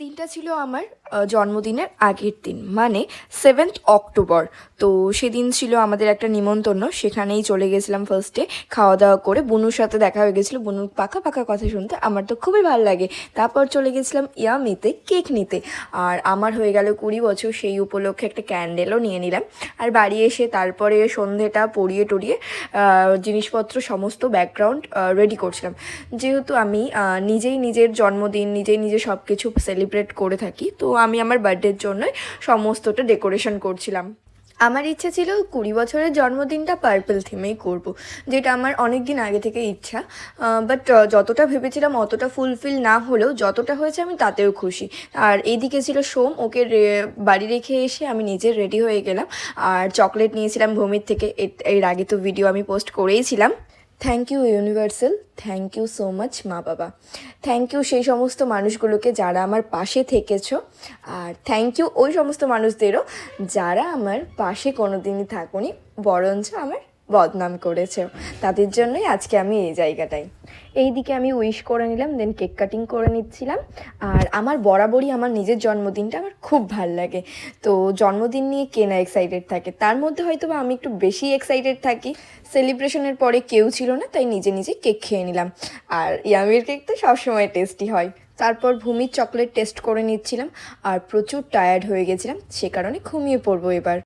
দিনটা ছিল আমার জন্মদিনের আগের দিন, মানে 7th অক্টোবর। তো সেদিন ছিল আমাদের একটা নিমন্ত্রণ, সেখানেই চলে গেছিলাম। ফার্স্টে খাওয়া দাওয়া করে বুনুর সাথে দেখা হয়ে গেছিলো, বুনুর পাকা পাকা কথা শুনতে আমার তো খুবই ভালো লাগে। তারপর চলে গেছিলাম ইয়ামিতে কেক নিতে, আর আমার হয়ে গেল 20 বছর, সেই উপলক্ষে একটা ক্যান্ডেলও নিয়ে নিলাম। আর বাড়ি এসে তারপরে সন্ধেটা পরিয়ে টরিয়ে জিনিসপত্র সমস্ত ব্যাকগ্রাউন্ড রেডি করছিলাম। যেহেতু আমি নিজেই নিজের জন্মদিন নিজে সব কিছু সেলিব্রেট করে থাকি, তো আমি আমার বার্থডের জন্যই সমস্তটা ডেকোরেশন করছিলাম। আমার ইচ্ছা ছিল 20 বছরের জন্মদিনটা পার্পল থিমেই করব, যেটা আমার অনেক দিন আগে থেকে ইচ্ছা। বাট যতটা ভেবেছিলাম অতটা ফুলফিল না হলেও যতটা হয়েছে আমি তাতেও খুশি। আর এইদিকে ছিল সোম, ওকে বাড়ি রেখে এসে আমি নিজে রেডি হয়ে গেলাম। আর চকলেট নিয়েছিলাম ভূমির থেকে, এর আগে তো ভিডিও আমি পোস্ট করেইছিলাম। Thank you universal, thank you so much মা বাবা, থ্যাংক ইউ সেই সমস্ত মানুষগুলোকে যারা আমার পাশে থেকেছো। আর থ্যাংক ইউ ওই সমস্ত মানুষদেরও যারা আমার পাশে কোনো দিনই থাকুনি, বরঞ্চ আমার বদনাম করেছে। তাদের জন্যই আজকে আমি এই জায়গাটায়। এইদিকে আমি উইশ করে নিলাম, দেন কেক কাটিং করে নিচ্ছিলাম। আর আমার বরাবরই আমার নিজের জন্মদিনটা আমার খুব ভাল লাগে। তো জন্মদিন নিয়ে কে না এক্সাইটেড থাকে, তার মধ্যে হয়তো বা আমি একটু বেশি এক্সাইটেড থাকি। সেলিব্রেশনের পরে কেউ ছিল না, তাই নিজে নিজে কেক খেয়ে নিলাম। আর ইয়ামির কেক তো সবসময় টেস্টি হয়। তারপর ভূমির চকলেট টেস্ট করে নিচ্ছিলাম। আর প্রচুর টায়ার্ড হয়ে গেছিলাম, সে কারণে ঘুমিয়ে পড়বো এবার।